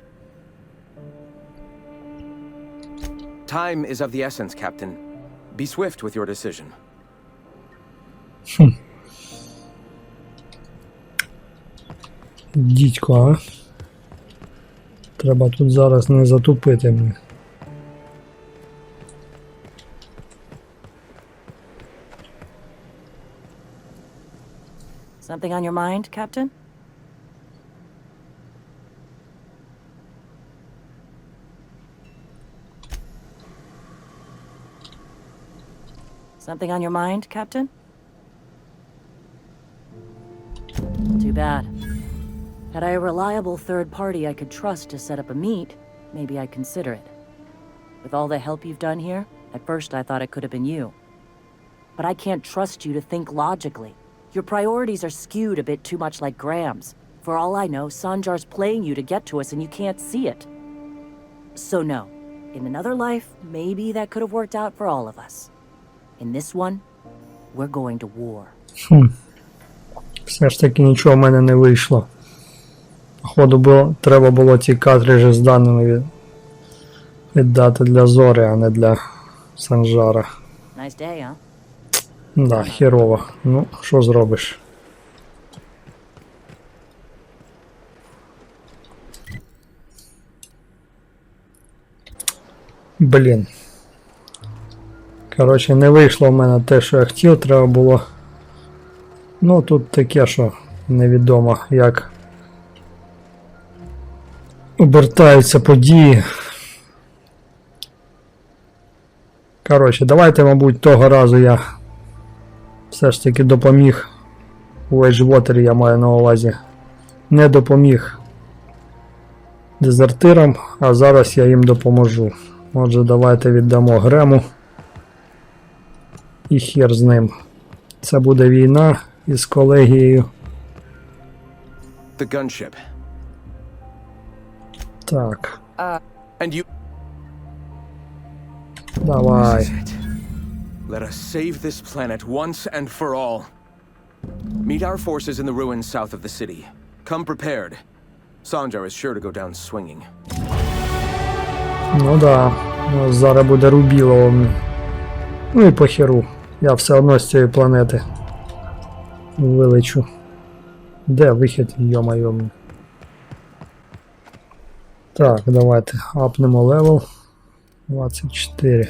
Time is of the essence, Captain. Be swift with your decision. Дідько, а? Треба тут зараз не затупити мене. Something on your mind, Captain? Something on your mind, Captain? Too bad. Had I a reliable third party I could trust to set up a meet, maybe I'd consider it. With all the help you've done here, at first I thought it could have been you. But I can't trust you to think logically. Your priorities are skewed a bit too much like Graham's. For all I know, Sanjar's playing you to get to us and you can't see it. So no. In another life, maybe that could have worked out for all of us. In this one, we're going to war. Все ж таки нічого в мене не вийшло. Походу, треба було ці картриджі з даними віддати для Зори, а не для Санжара. Nice day, huh? Да, херово. Ну, що зробиш? Блін. Коротше, не вийшло в мене те, що я хотів, треба було. Ну, тут таке, що невідомо, як обертаються події. Коротше, давайте, мабуть, того разу я все ж таки допоміг у Edgewater, я маю на увазі. Не допоміг дезертирам, а зараз я їм допоможу. Отже, давайте віддамо Грему. І хер з ним. Це буде війна із колегією. The gunship. Так. And you... Давай. Let us save this planet once and for all. Meet our forces in the ruins south of the city. Come prepared. Sanjar is sure to go down swinging. Ну да. Зараз буде рубіло. Ну і по херу. Я все одно з цієї планети вилечу. Де вихід, йо-майо. Так, давайте апнемо левел. 24.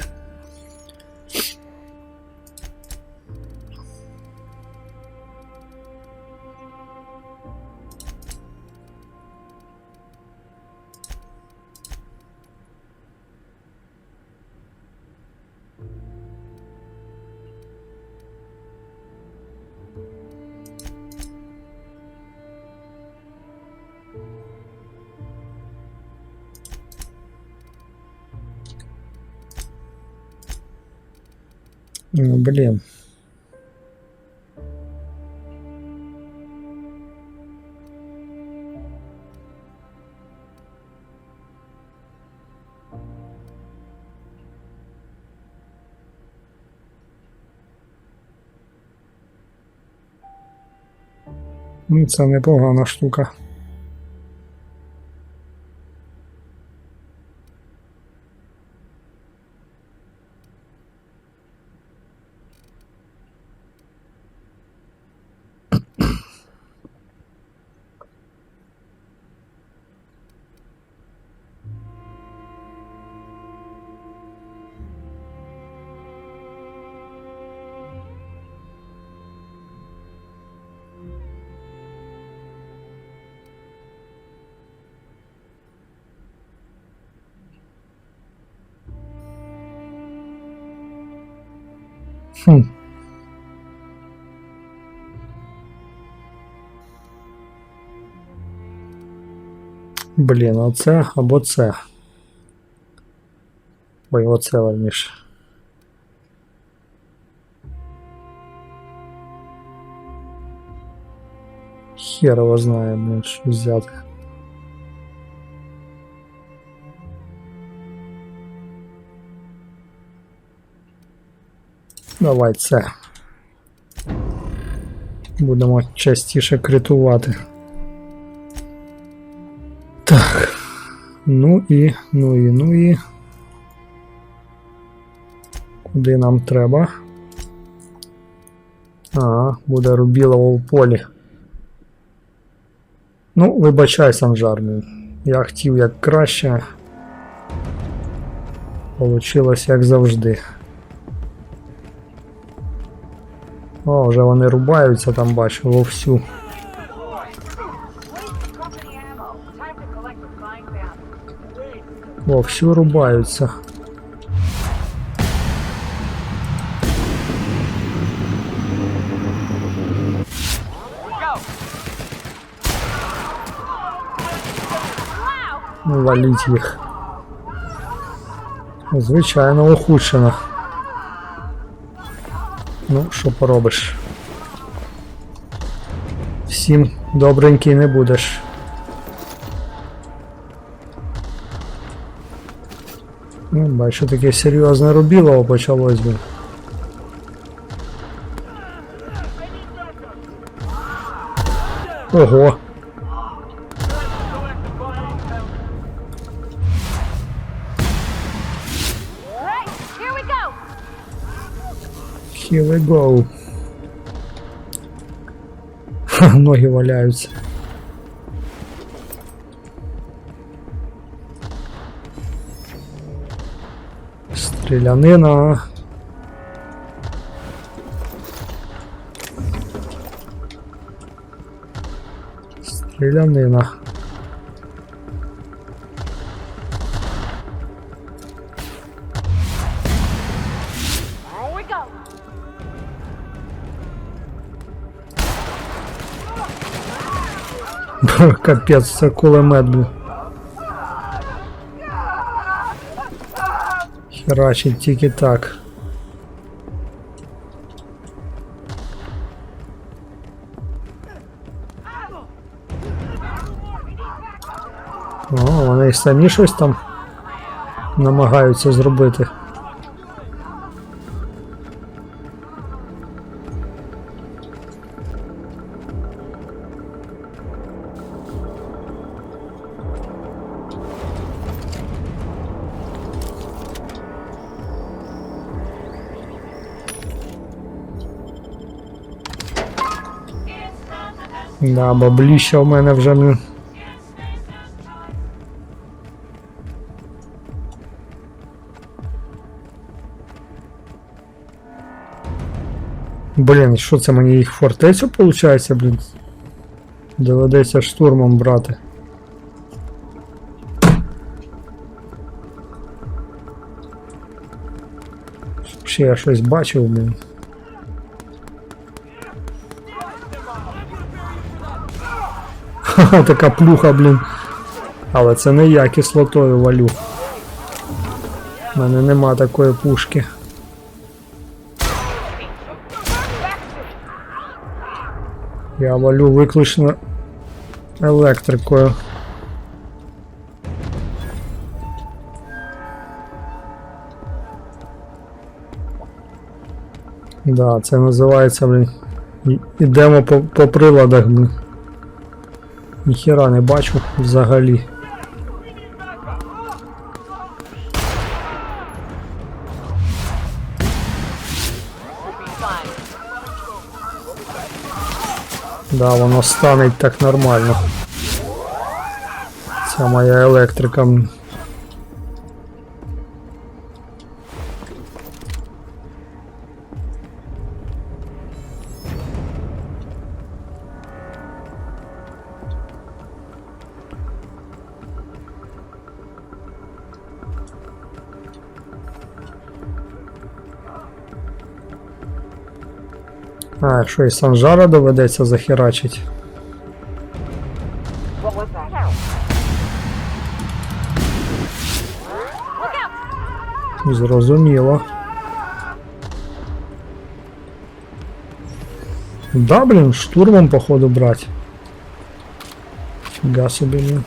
Ну, блін. Ну, це непогана штука. Блін, оце або це. Ой, оце верніше. Хер його знає, блін, що взяти. Давай це. Будемо частіше критувати. Так. Ну і. Куди нам треба? Буде рубілово в полі. Ну, вибачай, Санжар. Я хотів як краще. Получилось як завжди. О, вже вони рубаються там, бачу, вовсю. Вовсю рубаються. Валіть їх. Звичайно, охучено. Ну, що поробиш? Всім добренький не будеш. Ну, бачу, таке серйозне рубілово почалось би. Ого! Here we go. Ноги валяються. Стрілянина. Стрілянина. Капець, це кулемет, блін. Херачить тільки так. О, вони й самі щось там намагаються зробити. Да, бабліща в мене вже не... Блін, що це, мені їх фортецю, виходить, блін? Доведеться штурмом брати. Ще я щось бачив, блін. Ха-ха, така плюха, блін. Але це не я кислотою валю. У мене нема такої пушки. Я валю виключно електрикою. Да, це називається, блін. Ідемо по приладах, блін. Ніхіра не бачу взагалі. Да, воно станеть так нормально. Ця моя електрика. А, що і Санжара доведеться захерачить. Зрозуміло. Да, блін, штурмом походу брать. Фіга собі, блін.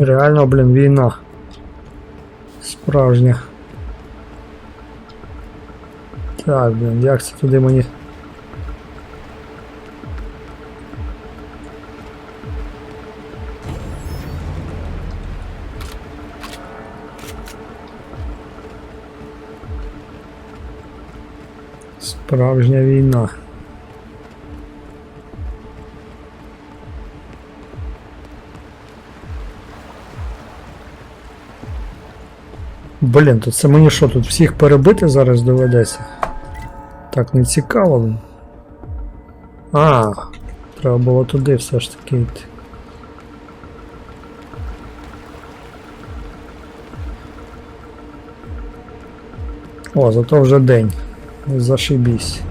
Реально, блін, війна. Справжня. Так, блін, як це туди мені... Справжня війна. Блін, то це мені що, тут всіх перебити зараз доведеться? Так не цікаво. А, треба було туди все ж таки йти. О, зато вже день. Зашибісь.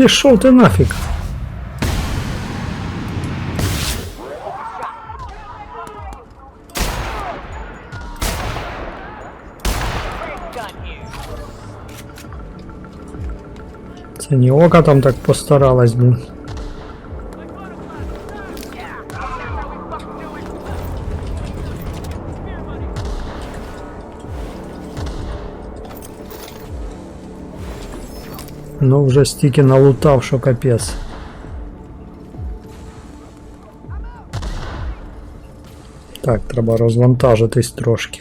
Пішов ти нафіг. Це не ока там так постаралась, блін. Ну вже стільки налутав, що капець. Так, треба розвантажитись трошки.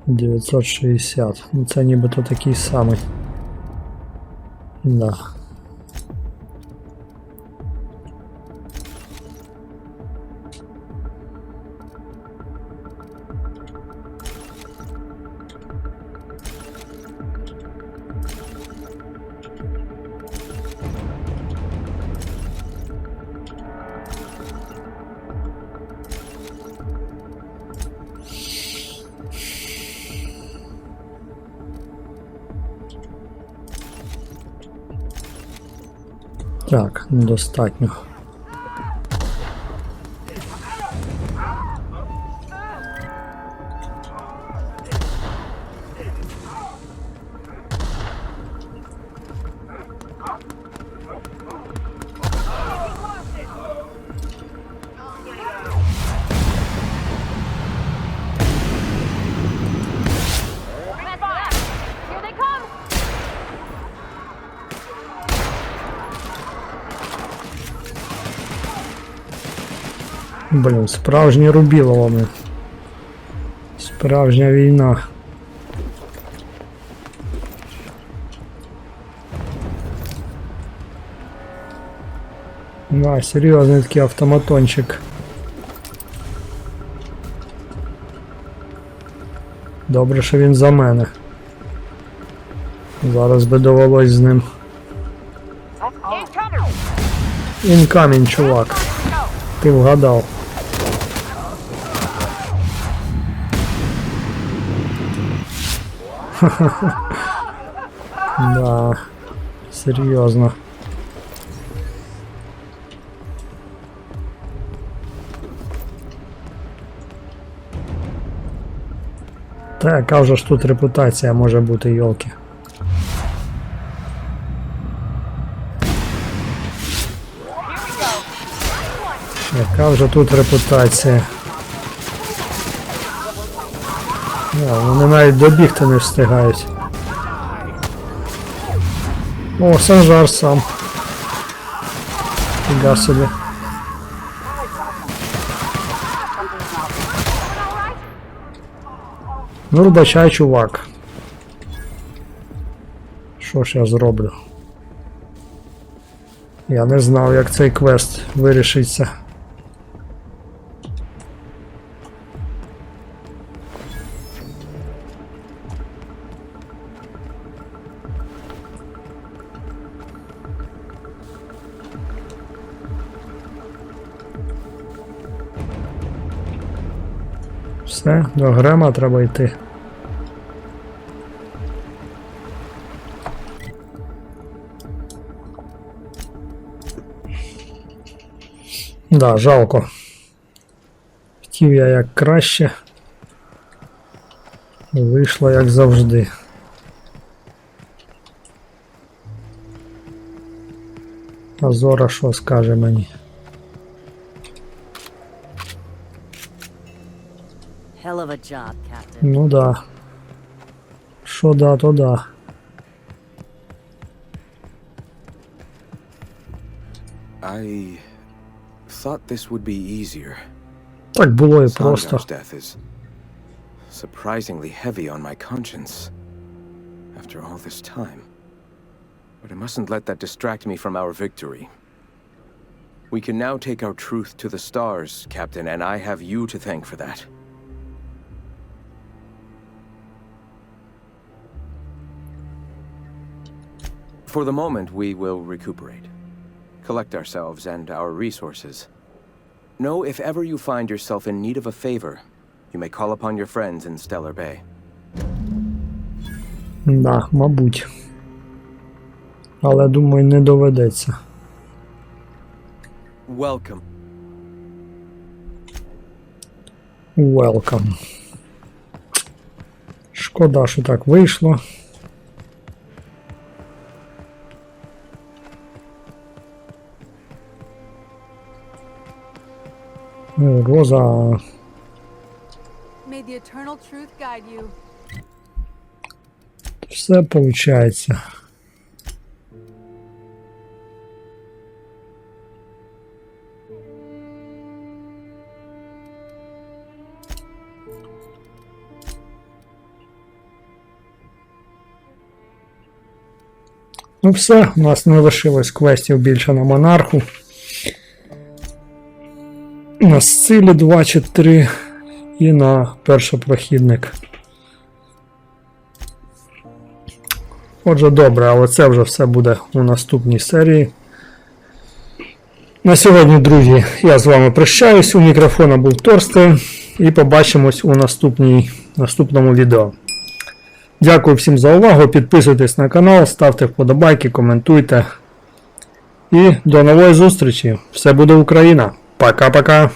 960. Ну це нібито такий самий. Да. Так, недостатньо. Блін, справжні рубіловами. Справжня війна. Да, серйозний такий автоматончик. Добре, що він за мене. Зараз би довелось з ним. Інкамінг, чувак. Ти вгадав. Да, серйозно. Та яка вже ж тут репутація може бути, йолки. Яка вже тут репутація? Вони навіть добігти не встигають. О, Санжар сам. Фіга собі. Ну, вибачай, чувак. Що ж я зроблю? Я не знав, як цей квест вирішиться. Все, до Грема треба йти. Да, жалко. Хотів я як краще. Вийшло як завжди. А Зора що скаже мені? Hell of a job, Captain. Ну да. Що да, то да. I thought this would be easier. Так було і просто. Sandra's death is surprisingly heavy on my conscience after all this time. But I mustn't let that distract me from our victory. We can now take our truth to the stars, Captain, and I have you to thank for that. For the moment, we will recuperate, collect ourselves and our resources. Know if ever you find yourself in need of a favor, you may call upon your friends in Stellar Bay. Да, мабуть. Але, думаю, не доведеться. Welcome. Welcome. Шкода, що так вийшло. Роза. May the eternal truth guide you. Все получається. Ну все, у нас не лишилось квестів більше на монарху. На сцилі 2 чи 3 і на першопрохідник. Отже, добре, але це вже все буде у наступній серії. На сьогодні, друзі, я з вами прощаюсь. У мікрофона був Торстен і побачимось у наступному відео. Дякую всім за увагу, підписуйтесь на канал, ставте вподобайки, коментуйте. І до нової зустрічі. Все буде Україна. Пока-пока.